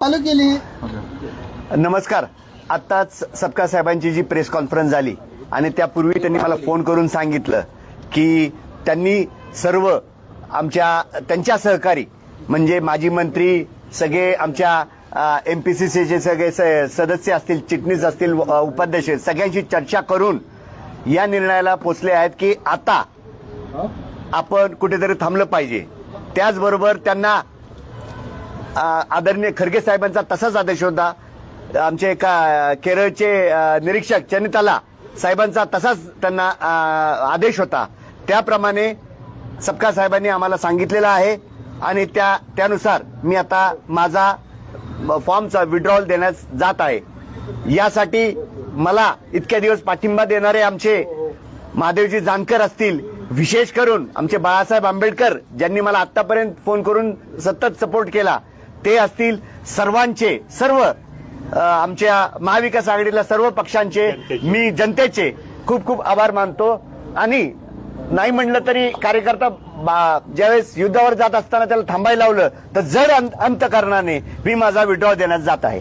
चालू केली। नमस्कार. आत्ताच सपकाळ साहेबांची जी प्रेस कॉन्फरन्स झाली आणि त्यापूर्वी त्यांनी मला फोन करून सांगितलं की त्यांनी सर्व त्यांच्या सहकारी म्हणजे माजी मंत्री सगळे आमच्या एमपीसीसीचे सगळे सदस्य असतील, चिटणीस असतील, उपाध्यक्ष सगळ्यांशी चर्चा करून या निर्णयाला पोहोचले आहेत की आता आपण कुठेतरी थांबलं पाहिजे. त्याचबरोबर त्यांना आदरणीय खरगे साहेबांचा तसाच आदेश होता. आमचे केरळचे निरीक्षक चनिताला साहेबांचा तसाच त्यांना आदेश होता. त्याप्रमाणे सपकाळ साहेबांनी आम्हाला सांगितलेलं आहे आणि त्यानुसार मी आता माझा फॉर्मचा विड्रॉल देण्यास जात आहे. यासाठी मला इतक्या दिवस पाठिंबा देणारे आमचे महादेवजी जानकर असतील, विशेष करून आमचे बाळासाहेब आंबेडकर ज्यांनी मला आतापर्यंत फोन करून सतत सपोर्ट केला, ते असतील, सर्व आमच्या महाविकास आघाडीला सर्व पक्षांचे मी जनतेचे खूप खूप आभार मानतो. आणि नाही म्हणलं तरी कार्यकर्ता ज्यावेळेस युद्धावर जात असताना त्याला थांबायला लावलं तर जड अंतकरणाने मी माझा विड्रॉ देण्यास जात आहे.